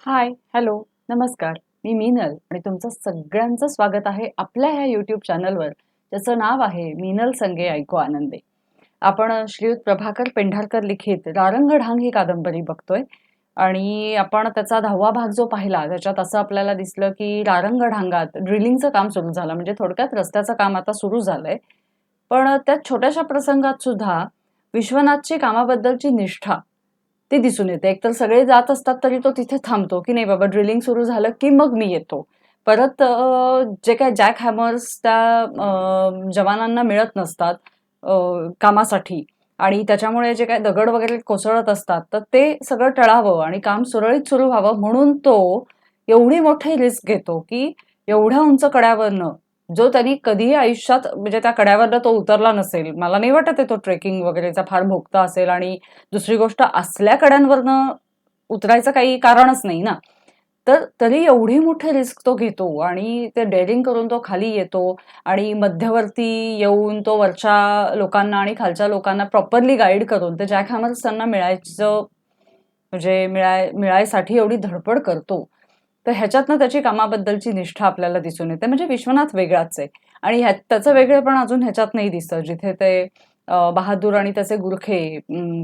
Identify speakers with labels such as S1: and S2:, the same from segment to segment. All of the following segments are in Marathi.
S1: हाय, हॅलो, नमस्कार. मी मीनल आणि तुमचं सगळ्यांचं स्वागत आहे आपल्या ह्या YouTube चॅनलवर, ज्याचं नाव आहे मीनल संगे ऐकू आनंदे. आपण श्रीयुत प्रभाकर पेंढारकर लिखित रारंगढांग ही कादंबरी बघतोय आणि आपण त्याचा 10वा भाग जो पाहिला त्याच्यात असं आपल्याला दिसलं की रारंगढांगात ड्रिलिंगचं काम सुरू झालं, म्हणजे थोडक्यात रस्त्याचं काम आता सुरू झालंय. पण त्यात छोट्याशा प्रसंगात सुद्धा विश्वनाथची कामाबद्दलची निष्ठा ती दिसून येते. एकतर सगळे जात असतात तरी तो तिथे थांबतो, की नाही बाबा ड्रिलिंग सुरू झालं की मग मी येतो. परत जे काही जॅक हॅमर्स त्या जवानांना मिळत नसतात अ, कामासाठी आणि त्याच्यामुळे जे काही दगड वगैरे कोसळत असतात, तर ते सगळं टळावं आणि काम सुरळीत सुरू व्हावं म्हणून तो एवढी मोठी रिस्क घेतो, की एवढ्या उंच कड्यावरनं जो त्यांनी कधीही आयुष्यात म्हणजे त्या कड्यावरनं तो उतरला नसेल. मला नाही वाटत आहे तो ट्रेकिंग वगैरेचा फार भोगता असेल आणि दुसरी गोष्ट असल्या कड्यांवरनं उतरायचं काही कारणच नाही ना. तर तरी एवढी मोठी रिस्क तो घेतो आणि ते डेअरिंग करून तो खाली येतो आणि मध्यवर्ती येऊन तो वरच्या लोकांना आणि खालच्या लोकांना प्रॉपरली गाईड करून ते जॅक हॅमर्स त्यांना मिळायचं म्हणजे मिळायसाठी एवढी धडपड करतो. तर ह्याच्यातनं त्याची कामाबद्दलची निष्ठा आपल्याला दिसून येते. म्हणजे विश्वनाथ वेगळाच आहे आणि त्याचं वेगळेपण अजून ह्याच्यात नाही दिसतं. जिथे ते बहादूर आणि त्याचे गुरखे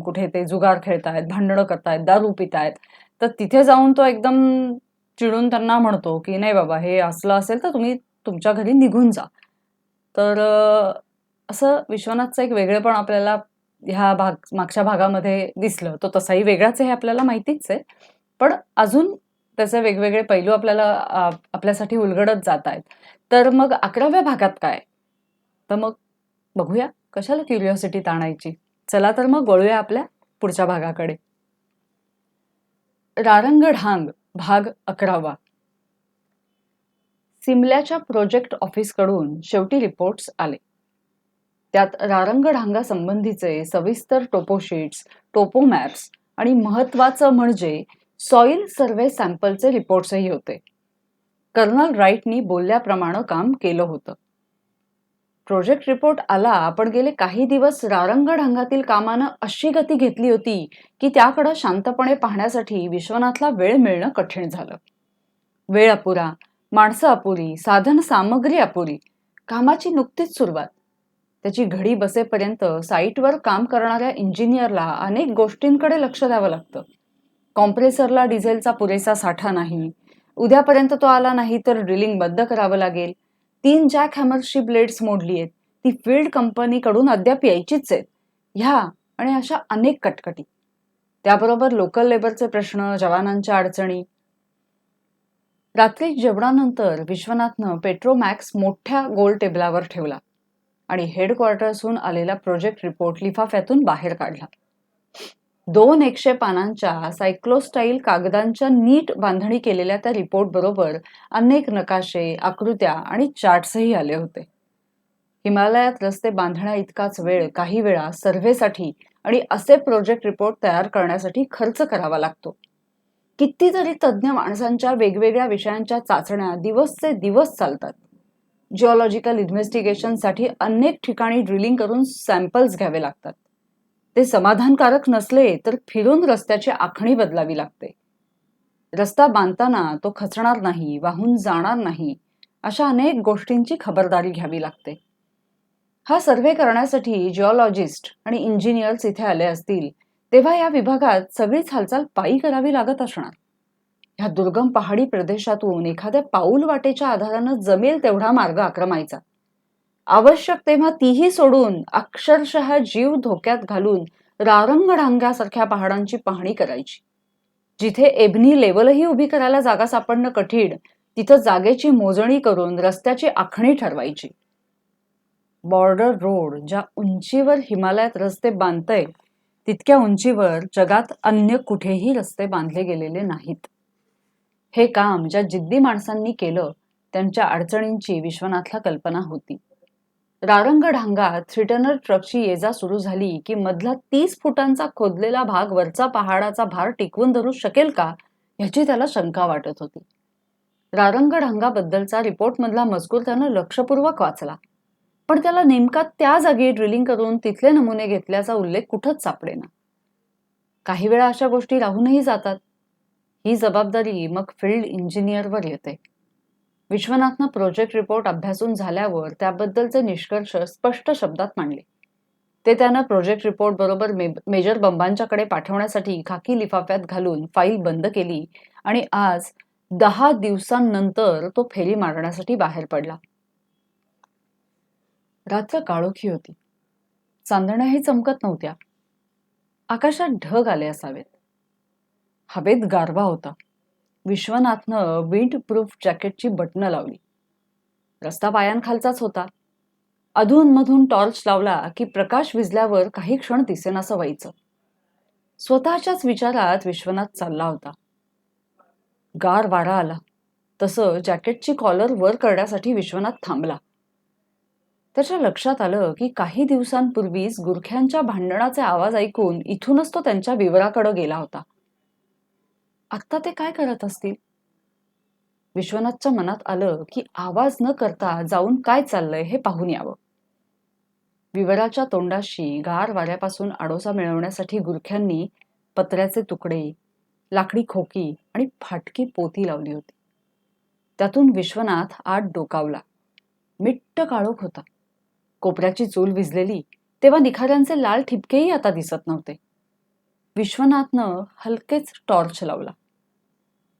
S1: कुठे ते जुगार खेळतायत, भांडणं करतायत, दारू पितायत. तर तिथे जाऊन तो एकदम चिडून त्यांना म्हणतो, की "नाही बाबा, हे असलं असेल तर तुम्ही तुमच्या घरी निघून जा." तर असं विश्वनाथचं एक वेगळेपण आपल्याला ह्या मागच्या भागामध्ये दिसलं. तो तसाही वेगळाच आहे हे आपल्याला माहितीच आहे. पण अजून त्याचे वेगवेगळे पैलू आपल्याला आपल्यासाठी उलगडत जातायत. तर मग 11व्या भागात काय? तर मग बघूया. कशाला क्युरिओसिटी ताणायची? चला तर मग वळूया आपल्या पुढच्या भागाकडे. रारंगढांग भाग 11वा. सिमल्याच्या प्रोजेक्ट ऑफिसकडून शेवटी रिपोर्ट्स आले. त्यात रारंगढांगासंबंधीचे सविस्तर टोपोशीट्स, टोपो मॅप्स आणि महत्वाचं म्हणजे सॉइल सर्व्हे सॅम्पलचे रिपोर्ट्सही होते. कर्नल राईटनी बोलल्याप्रमाणे काम केलं होतं. प्रोजेक्ट रिपोर्ट आला पण गेले काही दिवस रारंगढांगातील कामानं अशी गती घेतली होती की त्याकडं शांतपणे पाहण्यासाठी विश्वनाथला वेळ मिळणं कठीण झालं. वेळ अपुरा, माणसं अपुरी, साधन सामग्री अपुरी, कामाची नुकतीच सुरुवात. त्याची घडी बसेपर्यंत साईटवर काम करणाऱ्या इंजिनियरला अनेक गोष्टींकडे लक्ष द्यावं लागतं. कॉम्प्रेसरला डिझेलचा पुरेसा साठा नाही. उद्यापर्यंत तो आला नाही तर ड्रिलिंग बंद करावं लागेल. 3 जॅक हॅमर्सची ब्लेड्स मोडली आहेत. ती फील्ड कंपनीकडून अद्याप यायचीच आहेत. ह्या आणि अशा अनेक कटकटी. त्याबरोबर लोकल लेबरचे प्रश्न, जवानांच्या अडचणी. रात्री जेवणानंतर विश्वनाथनं पेट्रोमॅक्स मोठ्या गोल टेबलावर ठेवला आणि हेडक्वार्टर्सहून आलेला प्रोजेक्ट रिपोर्ट लिफाफ्यातून बाहेर काढला. 200 पानांच्या सायक्लोस्टाईल कागदांच्या नीट बांधणी केलेल्या त्या रिपोर्ट बरोबर अनेक नकाशे, आकृत्या आणि चार्ट्सही आले होते. हिमालयात रस्ते बांधण्या इतकाच वेळ काही वेळा सर्व्हेसाठी आणि असे प्रोजेक्ट रिपोर्ट तयार करण्यासाठी खर्च करावा लागतो. कितीतरी तज्ज्ञ माणसांच्या वेगवेगळ्या विषयांच्या चाचण्या दिवसचे दिवस चालतात. जिओलॉजिकल इन्व्हेस्टिगेशनसाठी अनेक ठिकाणी ड्रिलिंग करून सॅम्पल्स घ्यावे लागतात. ते समाधानकारक नसले तर फिरून रस्त्याची आखणी बदलावी लागते. रस्ता बांधताना तो खचणार नाही, वाहून जाणार नाही, अशा अनेक गोष्टींची खबरदारी घ्यावी लागते. हा सर्व्हे करण्यासाठी जिओलॉजिस्ट आणि इंजिनियर्स इथे आले असतील तेव्हा या विभागात सगळीच हालचाल पायी करावी लागत असणार. ह्या दुर्गम पहाडी प्रदेशातून एखाद्या पाऊल वाटेच्या आधारानं जमेल तेवढा मार्ग आक्रमायचा. आवश्यक तेव्हा तीही सोडून अक्षरशः जीव धोक्यात घालून रारंगढांगासारख्या पहाडांची पाहणी करायची. जिथे एबनी लेवलही उभी करायला जागा सापडणं कठीण, तिथं जागेची मोजणी करून रस्त्याची आखणी ठरवायची. बॉर्डर रोड ज्या उंचीवर हिमालयात रस्ते बांधतय तितक्या उंचीवर जगात अन्य कुठेही रस्ते बांधले गेलेले नाहीत. हे काम ज्या जिद्दी माणसांनी केलं त्यांच्या अडचणींची विश्वनाथला कल्पना होती. रारंगढांगात थ्रीटनर ट्रकची ये-जा सुरू झाली की मधला 30 फुटांचा खोदलेला भाग वरचा पहाडाचा भार टिकवून धरू शकेल का याची त्याला शंका वाटत होती. रारंगढांगाबद्दलचा रिपोर्ट मधला मजकूर त्यानं लक्षपूर्वक वाचला, पण त्याला नेमका त्या जागी ड्रिलिंग करून तिथले नमुने घेतल्याचा उल्लेख कुठंच सापडेना. काही वेळा अशा गोष्टी राहूनही जातात. ही जबाबदारी मग फील्ड इंजिनियरवर येते. विश्वनाथनं प्रोजेक्ट रिपोर्ट अभ्यासून झाल्यावर त्याबद्दलचे निष्कर्ष स्पष्ट शब्दात मांडले. ते त्यानं प्रोजेक्ट रिपोर्ट बरोबर मेजर बंबांच्याकडे पाठवण्यासाठी खाकी लिफाफ्यात घालून फाईल बंद केली आणि आज 10 दिवसांनंतर तो फेरी मारण्यासाठी बाहेर पडला. रात्र काळोखी होती. चांदण्याही चमकत नव्हत्या. आकाशात ढग आले असावेत. हवेत गारवा होता. विश्वनाथनं विंड प्रूफ जॅकेटची बटणं लावली. रस्ता पायांखालचाच होता. अधूनमधून टॉर्च लावला की प्रकाश विझल्यावर काही क्षण दिसेनासं व्हायचं. स्वतःच्याच विचारात विश्वनाथ चालला होता. गार वारा आला. तसं जॅकेटची कॉलर वर करण्यासाठी विश्वनाथ थांबला. त्याच्या लक्षात आलं की काही दिवसांपूर्वीच गुरख्यांच्या भांडणाचे आवाज ऐकून इथूनच तो त्यांच्या विवराकडे गेला होता. आत्ता ते काय करत असतील? विश्वनाथच्या मनात आलं की आवाज न करता जाऊन काय चाललंय हे पाहून यावं. विवराच्या तोंडाशी गार वाऱ्यापासून आडोसा मिळवण्यासाठी गुरख्यांनी पत्र्याचे तुकडे, लाकडी खोकी आणि फाटकी पोती लावली होती. त्यातून विश्वनाथ आत डोकावला. मिट्ट काळोख होता. कोपऱ्याची चूल विझलेली, तेव्हा निखाऱ्यांचे लाल ठिपकेही आता दिसत नव्हते. विश्वनाथनं हलकेच टॉर्च लावला.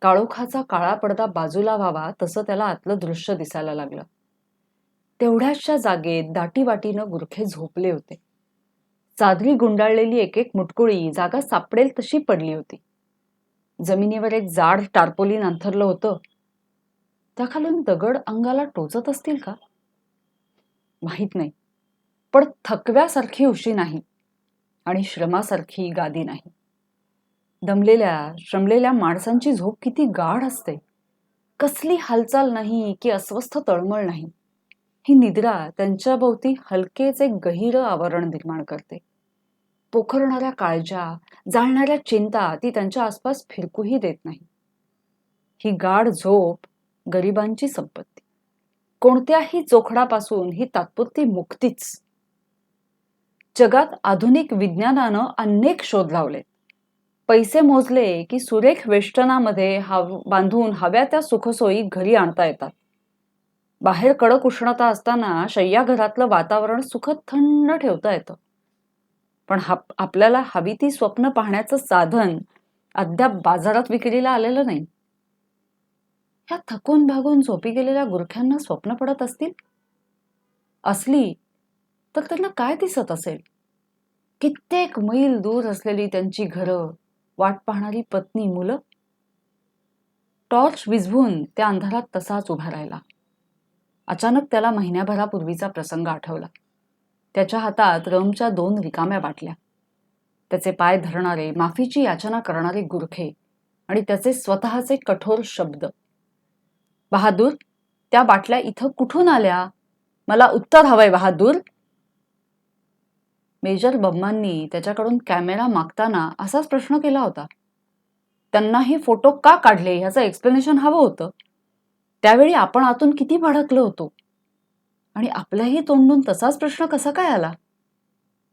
S1: काळोखाचा काळा पडदा बाजूला व्हावा तसं त्याला आतलं दृश्य दिसायला लागलं. तेवढ्याशा जागेत दाटीवाटीनं गुरखे झोपले होते. चादरी गुंडाळलेली एक एक मुटकुळी जागा सापडेल तशी पडली होती. जमिनीवर एक जाड टार्पोलिन अंथरलं होतं. त्याखालून दगड अंगाला टोचत असतील का? माहीत नाही. पण थकव्यासारखी उशी नाही आणि श्रमासारखी गादी नाही. श्रमलेल्या माणसांची झोप किती गाढ असते. कसली हालचाल नाही की अस्वस्थ तळमळ नाही. ही निद्रा त्यांच्या भोवती हलकेच एक गहिरं आवरण निर्माण करते. पोखरणाऱ्या काळजा, जाळणाऱ्या चिंता ती त्यांच्या आसपास फिरकूही देत नाही. ही गाढ झोप गरिबांची संपत्ती. कोणत्याही जोखडापासून ही तात्पुरती मुक्तीच. जगात आधुनिक विज्ञानानं अनेक शोध लावले. पैसे मोजले की सुरेख वेष्टनामध्ये बांधून हव्या त्या सुखसोयी घरी आणता येतात. बाहेर कडक उष्णता असताना शय्याघरातलं वातावरण सुखद थंड ठेवता येतं. पण आपल्याला हवी ती स्वप्न पाहण्याचं साधन अद्याप बाजारात विक्रीला आलेलं नाही. ह्या थकून भागून झोपी गेलेल्या गुरख्यांना स्वप्न पडत असली तर त्यांना काय दिसत असेल? कित्येक मैल दूर असलेली त्यांची घरं, वाट पाहणारी पत्नी, मुलं. टॉर्च विझवून त्या अंधारात तसाच उभा राहिला. अचानक त्याला महिन्याभरापूर्वीचा प्रसंग आठवला. त्याच्या हातात रमच्या 2 रिकाम्या बाटल्या, त्याचे पाय धरणारे, माफीची याचना करणारे गुरखे आणि त्याचे स्वतःचे कठोर शब्द. बहादूर, त्या बाटल्या इथं कुठून आल्या? मला उत्तर हवंय बहादूर. मेजर बम्मांनी त्याच्याकडून कॅमेरा मागताना असाच प्रश्न केला होता. त्यांनाही फोटो का काढले ह्याचं एक्सप्लेनेशन हवं होतं. त्यावेळी आपण आतून किती भडकलो होतो आणि आपल्याही तोंडून तसाच प्रश्न कसा काय आला?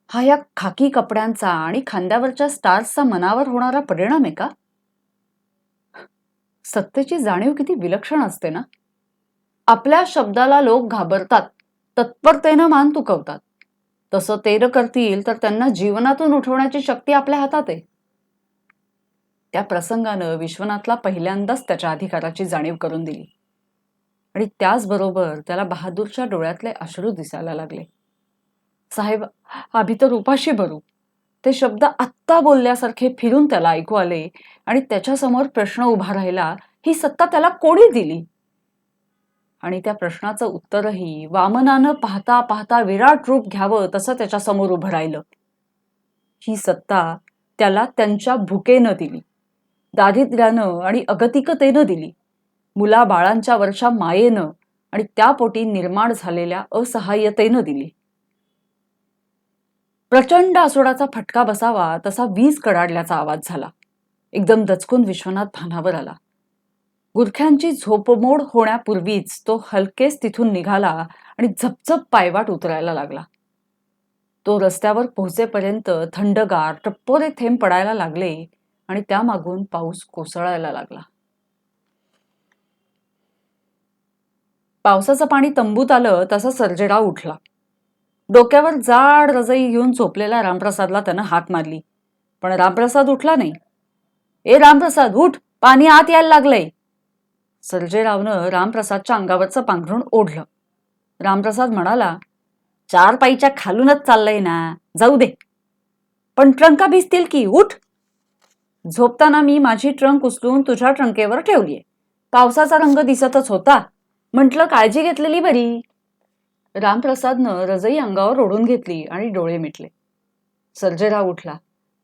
S1: हा या खाकी कपड्यांचा आणि खांद्यावरच्या स्टार्सचा मनावर होणारा परिणाम आहे का? सत्तेची जाणीव किती विलक्षण असते ना. आपल्या शब्दाला लोक घाबरतात, तत्परतेनं मान तुकवतात. तसं ते करतील तर त्यांना जीवनातून उठवण्याची शक्ती आपल्या हातात आहे. त्या प्रसंगानं विश्वनाथला पहिल्यांदाच त्याच्या अधिकाराची जाणीव करून दिली आणि त्याचबरोबर त्याला बहादूरच्या डोळ्यातले अश्रू दिसायला लागले. साहेब, आम्ही तर उपाशी भरू. ते शब्द आत्ता बोलल्यासारखे फिरून त्याला ऐकू आले आणि त्याच्यासमोर प्रश्न उभा राहिला, ही सत्ता त्याला कोणी दिली? आणि त्या प्रश्नाचं उत्तरही वामनानं पाहता पाहता विराट रूप घ्यावं तसं त्याच्या समोर उभं राहिलं. ही सत्ता त्याला त्यांच्या भुकेनं दिली, दारिद्र्यानं आणि अगतिकतेनं दिली, मुला बाळांच्या वरच्या मायेनं आणि त्यापोटी निर्माण झालेल्या असहाय्यतेनं दिली. प्रचंड आसोडाचा फटका बसावा तसा वीज कडाडल्याचा आवाज झाला. एकदम दचकून विश्वनाथ भानावर आला. गुरख्यांची झोपमोड होण्यापूर्वीच तो हलकेच तिथून निघाला आणि झपझप पायवाट उतरायला लागला. तो रस्त्यावर पोहोचेपर्यंत थंडगार टप्पोरे थेंब पडायला लागले आणि त्यामागून पाऊस कोसळायला लागला. पावसाचं पाणी तंबूत आलं तसा सर्जेराव उठला. डोक्यावर जाड रजई घेऊन झोपलेल्या रामप्रसादला त्यानं हाक मारली, पण रामप्रसाद उठला नाही. ए रामप्रसाद उठ, पाणी आत यायला लागलंय. सर्जेरावनं रामप्रसादच्या अंगावरचं पांघरून ओढलं. रामप्रसाद म्हणाला, 4 पाईच्या खालूनच चाललंय ना, जाऊ दे. पण ट्रंका भिजतील की, उठ. झोपताना मी माझी ट्रंक उचलून तुझ्या ट्रंकेवर ठेवलीये. पावसाचा रंग दिसतच होता, म्हटलं काळजी घेतलेली बरी. रामप्रसादनं रजई अंगावर ओढून घेतली आणि डोळे मिटले. सर्जेराव उठला.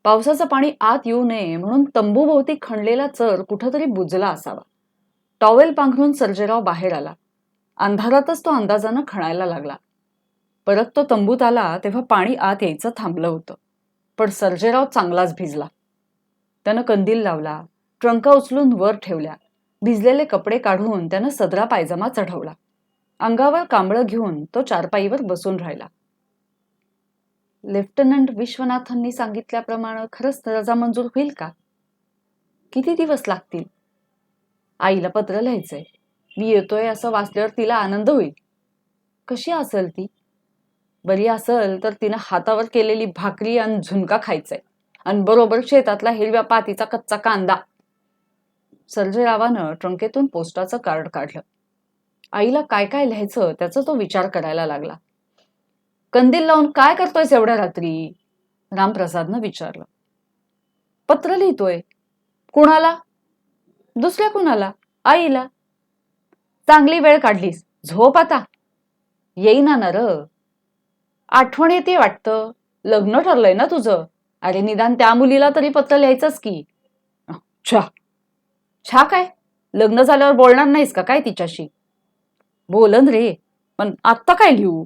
S1: पावसाचं पाणी आत येऊ नये म्हणून तंबूभोवती खणलेला चर कुठंतरी बुजला असावा. टॉवेल पांघरून सर्जेराव बाहेर आला. अंधारातच तो अंदाजानं खणायला लागला. परत तो तंबूत आला तेव्हा पाणी आत यायचं थांबलं होतं. पण सर्जेराव चांगलाच भिजला. त्यानं कंदील लावला, ट्रंका उचलून वर ठेवल्या, भिजलेले कपडे काढून त्यानं सदरा पायजमा चढवला. अंगावर कांबळं घेऊन तो चारपाईवर बसून राहिला. लेफ्टनंट विश्वनाथांनी सांगितल्याप्रमाणे खरंच रजा मंजूर होईल का? किती दिवस लागतील? आईला पत्र लिहायचंय. मी येतोय असं वाचल्यावर तिला आनंद होईल. कशी असेल ती? बरी असेल तर तिनं हातावर केलेली भाकरी आणि झुणका खायचाय आणि बरोबर शेतातला हिरव्या पातीचा कच्चा कांदा. सर्जेरावानं ट्रंकेतून पोस्टाचं कार्ड काढलं. आईला काय काय लिहायचं त्याचा तो विचार करायला लागला. कंदील लावून काय करतोयस एवढ्या रात्री? रामप्रसादनं विचारलं. पत्र लिहितोय. कुणाला? दुसऱ्या कुणाला? आईला. चांगली वेळ काढलीस, झोप आता. येईना ना र. आठवण येते वाटतं. लग्न ठरलंय ना तुझं. अरे निदान त्या मुलीला तरी पत्र लिहायचंच की. छा छा काय? लग्न झाल्यावर बोलणार नाहीस का काय तिच्याशी? बोलन रे, पण आत्ता काय लिहू?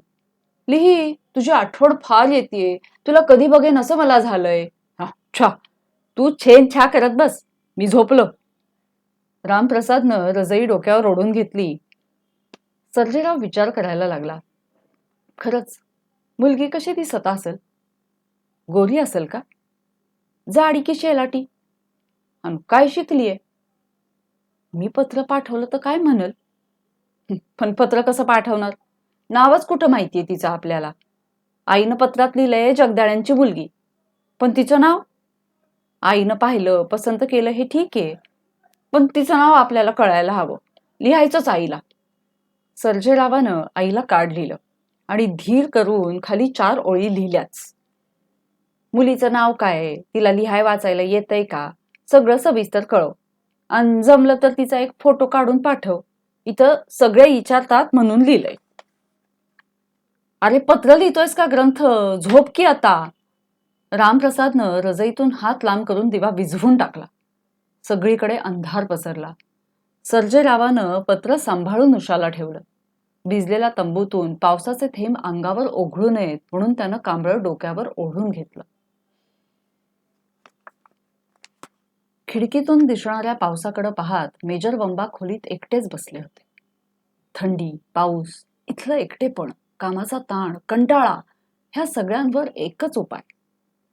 S1: लिही, तुझी आठवण फार येतेय. तुला कधी बघेन असं मला झालंय. छा, तू छेन छा करत बस, मी झोपलो. रामप्रसादनं रजई डोक्यावर ओढून घेतली. सर्जेराव विचार करायला लागला. खरंच मुलगी कशी दिसत असेल? गोरी असेल का? जाडी की शेलाटी? आणि काय शिकलीये? मी पत्र पाठवलं तर काय म्हणल? पण पत्र कसं पाठवणार? नावच कुठं माहितीये तिचं आपल्याला. आईनं पत्रात लिहिलंय जगदाळ्यांची मुलगी, पण तिचं नाव? आईनं पाहिलं, पसंत केलं हे ठीक आहे, पण तिचं नाव आपल्याला कळायला हवं. लिहायचंच आईला. सर्जेरावानं आईला कार्ड लिहिलं आणि धीर करून खाली 4 ओळी लिहिल्याच. मुलीचं नाव काय, तिला लिहाय वाचायला येतंय का, सगळं सविस्तर कळव. आणि जमलं तर तिचा एक फोटो काढून पाठव. इथं सगळे विचारतात म्हणून लिहिलंय. अरे पत्र लिहितोयस का ग्रंथ? झोप की आता. रामप्रसादनं रजईतून हात लांब करून दिवा विझवून टाकला. सगळीकडे अंधार पसरला. सर्जेरावानं पत्र सांभाळून उशाला ठेवलं. भिजलेल्या तंबूतून पावसाचे थेंब अंगावर ओघळू नयेत म्हणून त्यानं कांबळं डोक्यावर ओढून घेतलं. खिडकीतून दिसणाऱ्या पावसाकडे पाहत मेजर बंबा खोलीत एकटेच बसले होते. थंडी, पाऊस, इथलं एकटेपण, कामाचा ताण, कंटाळा, ह्या सगळ्यांवर एकच उपाय,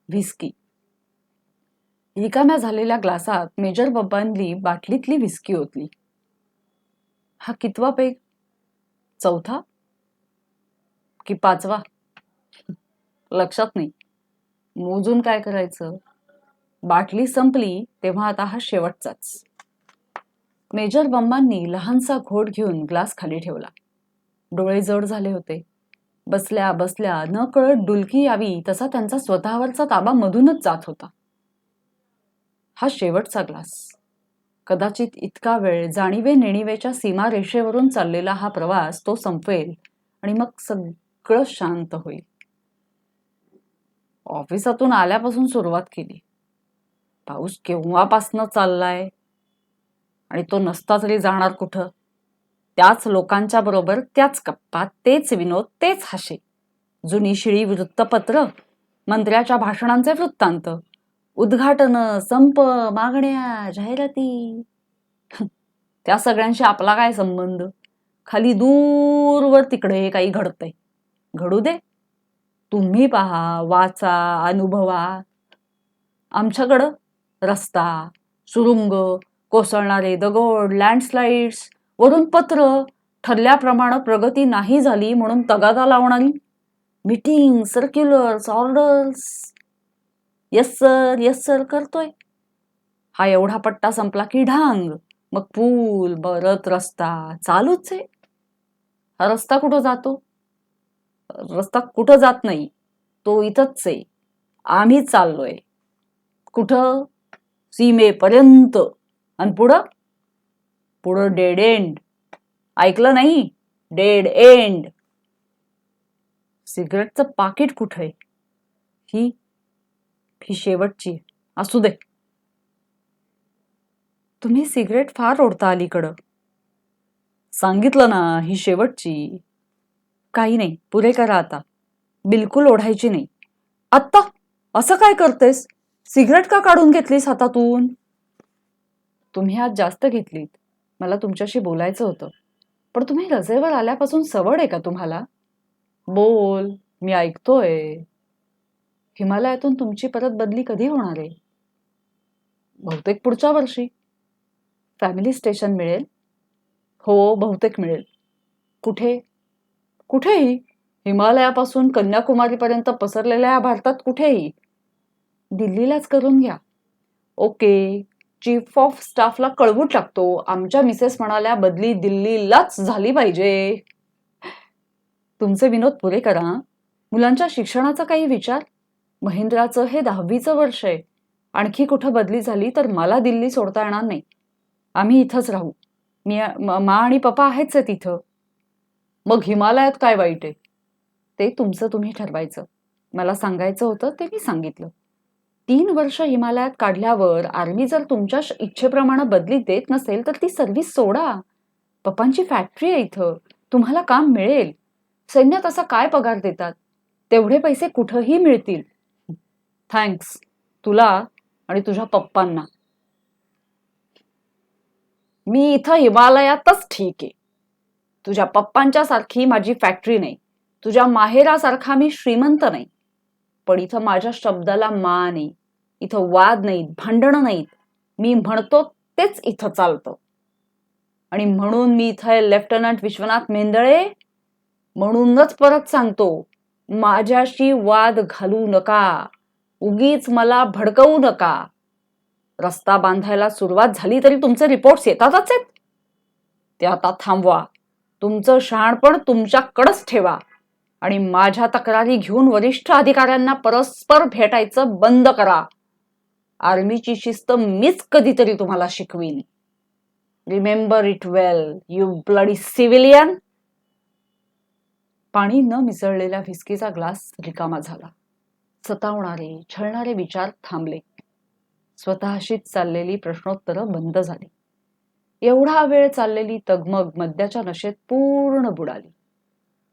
S1: व्हिस्की. रिकाम्या झालेल्या ग्लासात मेजर बंबांनी बाटलीतली व्हिस्की ओतली. हा कितवा पेग? 4था की 5वा? लक्षात नाही. मोजून काय करायचं? बाटली संपली तेव्हा आता हा शेवटचाच. मेजर बंबांनी लहानसा घोट घेऊन ग्लास खाली ठेवला. डोळे जड झाले होते. बसल्या बसल्या न कळत डुलकी यावी तसा त्यांचा स्वतःवरचा ताबा मधूनच जात होता. हा शेवटचा ग्लास. कदाचित इतका वेळ जाणीवे नेणिवेच्या सीमारेषेवरून चाललेला हा प्रवास तो संपवेल आणि मग सगळं शांत होईल. ऑफिसातून आल्यापासून सुरुवात केली. पाऊस केव्हापासनं चाललाय आणि तो नसता तरी जाणार कुठं? त्याच लोकांच्या बरोबर त्याच गप्पा, तेच विनोद, तेच हाशे. जुनी शिळी वृत्तपत्र, मंत्र्याच्या भाषणांचे वृत्तांत, उद्घाटन, संप, मागण्या, जाहिराती. त्या सगळ्यांशी आपला काय संबंध? खाली दूरवर तिकडे काही घडतंय. घडू दे. तुम्ही पहा, वाचा, अनुभवा. आमच्याकडं रस्ता, सुरुंग, कोसळणारे दगड, लँडस्लाइड्स, वरून पत्र, ठरल्याप्रमाणे प्रगती नाही झाली म्हणून तगादा लावणारी मीटिंग, सर्क्युलर्स, ऑर्डर्स, येस सर करतोय. हा एवढा पट्टा संपला की ढांग, मग पूल, परत रस्ता चालूच आहे. हा रस्ता कुठं जातो? रस्ता कुठं जात नाही, तो इथंच आहे. आम्ही चाललोय कुठं? सीमेपर्यंत. आणि पुढं पुढं डेड एंड. ऐकलं नाही? Dead end. सिगरेटचं पाकिट कुठं आहे? ही ही शेवटची. असू दे. तुम्ही सिगरेट फार ओढता अलीकडं. सांगितलं ना, ही शेवटची. काही नाही, पुरे करा आता. बिलकुल ओढायची नाही. आत्ता असं काय करतेस? सिगरेट का काढून घेतलीस हातातून? तुम्ही आज जास्त घेतलीत. मला तुमच्याशी बोलायचं होतं. पण तुम्ही रजेवर आल्यापासून सवड आहे का तुम्हाला? बोल, मी ऐकतोय. हिमालयातून तुमची परत बदली कधी होणार आहे? बहुतेक पुढच्या वर्षी. फॅमिली स्टेशन मिळेल? हो, बहुतेक मिळेल. कुठे? कुठेही. हिमालयापासून कन्याकुमारीपर्यंत पसरलेल्या या भारतात कुठेही. दिल्लीलाच करून घ्या. ओके. चीफ ऑफ स्टाफला कळवून टाकतो. आमच्या मिसेस म्हणाल्या बदली दिल्लीलाच झाली पाहिजे. तुमचे विनोद पुरे करा. मुलांच्या शिक्षणाचा काही विचार? महेंद्राचं हे 10वीचं वर्ष आहे. आणखी कुठं बदली झाली तर मला दिल्ली सोडता येणार नाही. आम्ही इथंच राहू. मा आणि पप्पा आहेच आहे तिथं. मग हिमालयात काय वाईट आहे? ते तुमचं तुम्ही ठरवायचं. मला सांगायचं होतं ते मी सांगितलं. 3 वर्ष हिमालयात काढल्यावर आर्मी जर तुमच्या इच्छेप्रमाणे बदली देत नसेल तर ती सर्व्हिस सोडा. पप्पांची फॅक्टरी आहे इथं. तुम्हाला काम मिळेल. सैन्यात असा काय पगार देतात? तेवढे पैसे कुठंही मिळतील. थँक्स. तुला आणि तुझ्या पप्पांना. मी इथं हिमालयातच ठीक आहे. तुझ्या पप्पांच्या सारखी माझी फॅक्टरी नाही. तुझ्या माहेरासारखा मी श्रीमंत नाही. पण इथं माझ्या शब्दाला मान आहे. इथं वाद नाहीत, भांडणं नाहीत. मी म्हणतो तेच इथं चालतं. आणि म्हणून मी इथं लेफ्टनंट विश्वनाथ मेंदळे. म्हणूनच परत सांगतो, माझ्याशी वाद घालू नका. उगीच मला भडकवू नका. रस्ता बांधायला सुरुवात झाली तरी तुमचे रिपोर्ट्स येतातच आहेत. ते आता थांबवा. तुमचं शहाणपण तुमच्याकडेच ठेवा. आणि माझ्या तक्रारी घेऊन वरिष्ठ अधिकाऱ्यांना परस्पर भेटायचं बंद करा. आर्मीची शिस्त मीच कधीतरी तुम्हाला शिकवीन. Remember it well, you bloody civilian. पाणी न मिसळलेल्या व्हिस्कीचा ग्लास रिकामा झाला. सतावणारे, छळणारे विचार थांबले. स्वतःशीच चाललेली प्रश्नोत्तरं बंद झाली. एवढा वेळ चाललेली तगमग मद्याच्या नशेत पूर्ण बुडाली.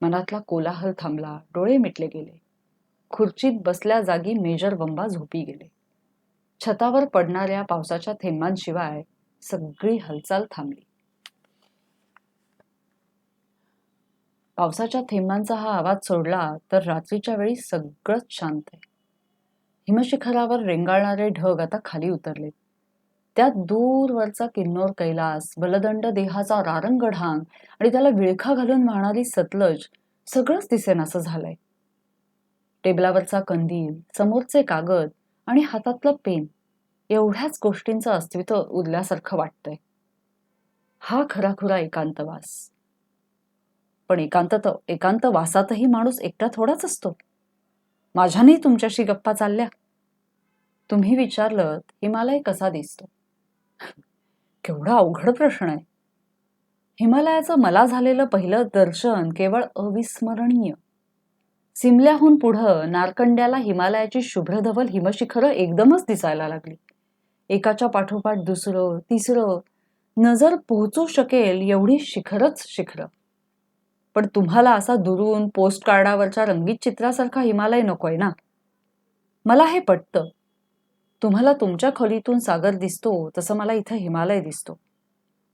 S1: मनातला कोलाहल थांबला. डोळे मिटले गेले. खुर्चीत बसल्या जागी मेजर बंबा झोपी गेले. छतावर पडणाऱ्या पावसाच्या थेंबांशिवाय सगळी हालचाल थांबली. पावसाच्या थेंबांचा हा आवाज सोडला तर रात्रीच्या वेळी सगळंच शांत आहे. हिमशिखरावर रेंगाळणारे ढग आता खाली उतरले. त्यात दूरवरचा किन्नौर कैलास, बलदंड देहाचा रारंगढांग आणि त्याला विळखा घालून वाहणारी सतलज सगळंच दिसेनासं झालंय. टेबलावरचा कंदील, समोरचे कागद आणि हातातलं पेन एवढ्याच गोष्टींचं अस्तित्व उरल्यासारखं वाटतंय. हा खराखुरा एकांतवास. पण एकांतवासातही माणूस एकटा थोडाच असतो. माझ्यानेही तुमच्याशी गप्पा चालल्या. तुम्ही विचारलं हिमालय कसा दिसतो? केवढा अवघड प्रश्न आहे. हिमालयाचं मला झालेलं पहिलं दर्शन केवळ अविस्मरणीय. सिमल्याहून पुढं नारकंड्याला हिमालयाची शुभ्रधवल हिमशिखरं एकदमच दिसायला लागली. एकाच्या पाठोपाठ दुसरं, तिसरं, नजर पोहोचू शकेल एवढी शिखरच शिखरं. पण तुम्हाला असा दुरून पोस्ट कार्डावरच्या रंगीत चित्रासारखा हिमालय नकोय ना. मला हे पटतं. तुम्हाला तुमच्या खोलीतून सागर दिसतो तसं मला इथं हिमालय दिसतो.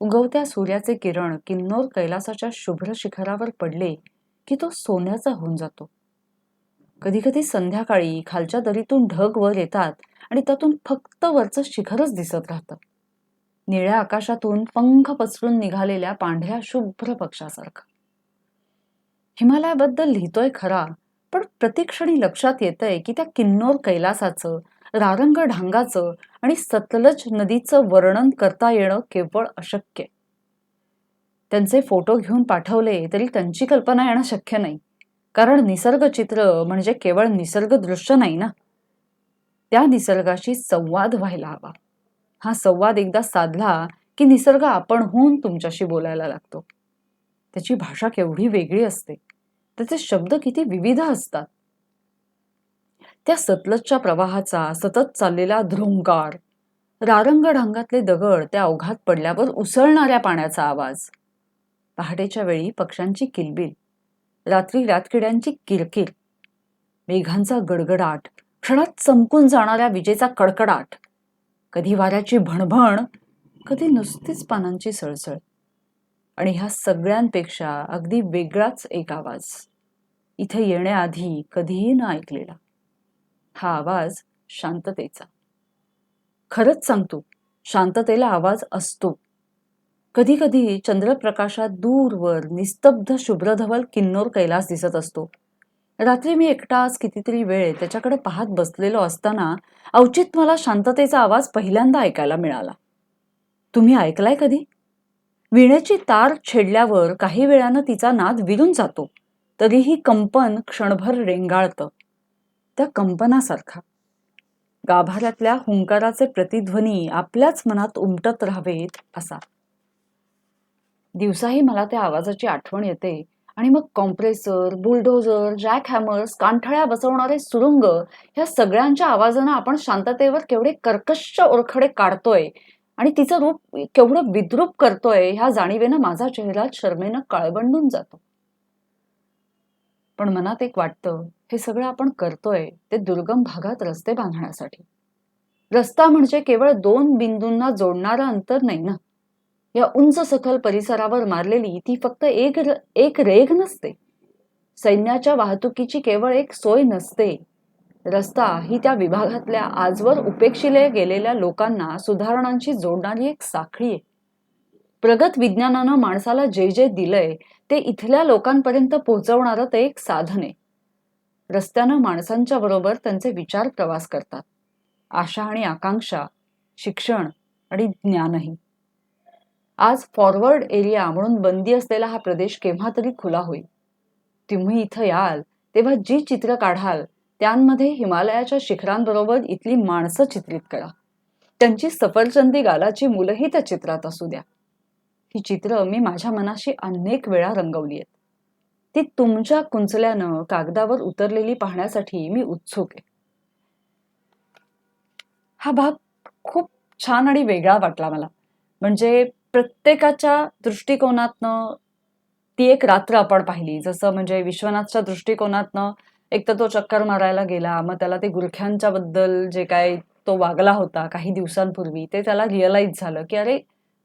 S1: उगवत्या सूर्याचे किरण किन्नौर कैलासाच्या शुभ्र शिखरावर पडले की तो सोन्याचा होऊन जातो. कधी कधी संध्याकाळी खालच्या दरीतून ढग वर येतात आणि त्यातून फक्त वरचं शिखरच दिसत राहतं, निळ्या आकाशातून पंख पसरून निघालेल्या पांढऱ्या शुभ्र पक्षासारखं. हिमालयाबद्दल लिहितोय खरा, पण प्रतिक्षणी लक्षात येतंय की त्या किन्नौर कैलासाचं, रारंग ढांगाचं आणि सतलज नदीचं वर्णन करता येणं केवळ अशक्य. त्यांचे फोटो घेऊन पाठवले तरी त्यांची कल्पना येणं शक्य नाही, कारण निसर्ग चित्र म्हणजे केवळ निसर्ग दृश्य नाही ना, त्या निसर्गाशी संवाद व्हायला हवा. हा संवाद एकदा साधला की निसर्ग आपणहून तुमच्याशी बोलायला लागतो. त्याची भाषा केवढी वेगळी असते, त्याचे शब्द किती विविध असतात. त्या सतलजच्या प्रवाहाचा सतत चाललेला ध्रुंगार, रारंग ढांगातले दगड त्या अवघात पडल्यावर उसळणाऱ्या पाण्याचा आवाज, पहाटेच्या वेळी पक्ष्यांची किलबिल, रात्री रातकिड्यांची किरकिर, मेघांचा गडगडाट, क्षणात चमकून जाणाऱ्या विजेचा कडकडाट, कधी वाऱ्याची भणभण, कधी नुसतीच पानांची सळसळ, आणि ह्या सगळ्यांपेक्षा अगदी वेगळाच एक आवाज, इथे येण्याआधी कधीही न ऐकलेला. हा आवाज शांततेचा. खरंच सांगतो, शांततेला आवाज असतो. कधी कधी चंद्रप्रकाशात दूरवर निस्तब्ध शुभ्रधवल किन्नौर कैलास दिसत असतो. रात्री मी एकटाच कितीतरी वेळ त्याच्याकडे पाहत बसलेलो असताना अवचित मला शांततेचा आवाज पहिल्यांदा ऐकायला मिळाला. तुम्ही ऐकलाय कधी? वीणेची तार छेडल्यावर काही वेळानं तिचा नाद विरून जातो, तरीही कंपन क्षणभर रेंगाळतं. त्या कंपनासारखा गाभाऱ्यातल्या हुंकाराचे प्रतिध्वनी आपल्याच मनात उमटत राहावेत असा. दिवसाही मला त्या आवाजाची आठवण येते, आणि मग कॉम्प्रेसर, बुलडोझर, जॅक हॅमर्स, कांठळ्या बसवणारे सुरुंग, ह्या सगळ्यांच्या आवाजानं आपण शांततेवर केवढे कर्कश ओरखडे काढतोय आणि तिचं रूप केवढं विद्रूप करतोय, ह्या जाणीवेनं माझा चेहरा शरमेनं काळबंडून जातो. पण मनात एक वाटतं, हे सगळं आपण करतोय ते दुर्गम भागात रस्ते बांधण्यासाठी. रस्ता म्हणजे केवळ दोन बिंदूंना जोडणारं अंतर नाही ना. या उंच सखल परिसरावर मारलेली ती फक्त एक रेघ नसते. सैन्याच्या वाहतुकीची केवळ एक सोय नसते. रस्ता ही त्या विभागातल्या आजवर उपेक्षिले गेलेल्या लोकांना सुधारणांशी जोडणारी एक साखळी आहे. प्रगत विज्ञानानं माणसाला जे जे दिलंय ते इथल्या लोकांपर्यंत पोहोचवणारं ते एक साधन आहे. रस्त्यानं माणसांच्या बरोबर त्यांचे विचार प्रवास करतात, आशा आणि आकांक्षा, शिक्षण आणि ज्ञानही. आज फॉरवर्ड एरिया म्हणून बंदी असलेला हा प्रदेश केव्हा तरी खुला होईल. तुम्ही इथं याल तेव्हा जी चित्र काढाल त्यांमध्ये हिमालयाच्या शिखरांबरोबर इथली माणसं चित्रित करा. त्यांची सफरचंदी गालाची मुलंही त्या चित्रात असू द्या. ही चित्र मी माझ्या मनाशी अनेक वेळा रंगवली आहेत. ती तुमच्या कुंचल्यानं कागदावर उतरलेली पाहण्यासाठी मी उत्सुक आहे. हा भाग खूप छान आणि वेगळा वाटला मला. म्हणजे प्रत्येकाच्या दृष्टिकोनातनं ती एक रात्र आपण पाहिली. जसं म्हणजे विश्वनाथच्या दृष्टिकोनातनं एक तर तो चक्कर मारायला गेला, मग त्याला ते गुरख्यांच्या बद्दल जे काय तो वागला होता काही दिवसांपूर्वी, ते त्याला रिअलाइज झालं की अरे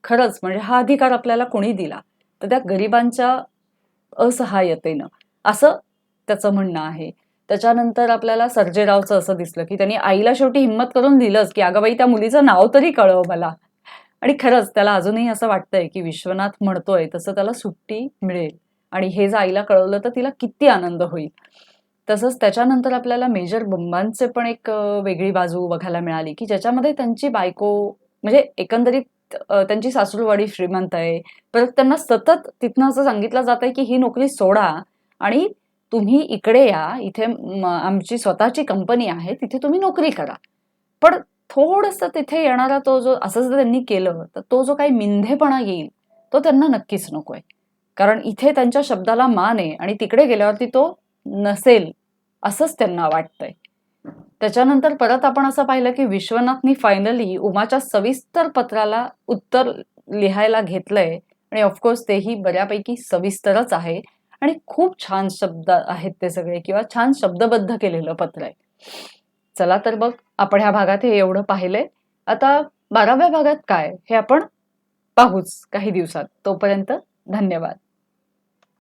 S1: खरंच म्हणजे हा अधिकार आपल्याला कोणी दिला, तर त्या गरिबांच्या असहाय्यतेनं, असं त्याचं म्हणणं आहे. त्याच्यानंतर आपल्याला सर्जेरावचं असं दिसलं की त्यांनी आईला शेवटी हिंमत करून दिलंच की अगं बाई त्या मुलीचं नाव तरी कळव मला. आणि खरंच त्याला अजूनही असं वाटतंय की विश्वनाथ म्हणतोय तसं त्याला सुट्टी मिळेल, आणि हे जर आईला कळवलं तर तिला किती आनंद होईल. तसंच त्याच्यानंतर आपल्याला मेजर बंबांचे पण एक वेगळी बाजू बघायला मिळाली की ज्याच्यामध्ये त्यांची बायको म्हणजे एकंदरीत त्यांची सासूरवाडी श्रीमंत आहे, परत त्यांना सतत तिथनं असं सांगितलं जात आहे की ही नोकरी सोडा आणि तुम्ही इकडे या, इथे आमची स्वतःची कंपनी आहे, तिथे तुम्ही नोकरी करा. पण थोडंसं तिथे येणारा तो जो असं जर त्यांनी केलं तर तो जो काही मिंधेपणा येईल तो त्यांना नक्कीच नकोय. कारण इथे त्यांच्या शब्दाला मान आहे आणि तिकडे गेल्यावरती तो नसेल असंच त्यांना वाटतंय. त्याच्यानंतर परत आपण असं पाहिलं की विश्वनाथनी फायनली उमाच्या सविस्तर पत्राला उत्तर लिहायला घेतलंय, आणि ऑफकोर्स तेही बऱ्यापैकी सविस्तरच आहे आणि खूप छान शब्द आहेत ते सगळे, किंवा छान शब्दबद्ध केलेलं पत्र आहे. चला तर बघ, आपण ह्या भागात हे एवढं पाहिलंय. आता 12व्या भागात काय हे आपण पाहूच काही दिवसात. तोपर्यंत धन्यवाद.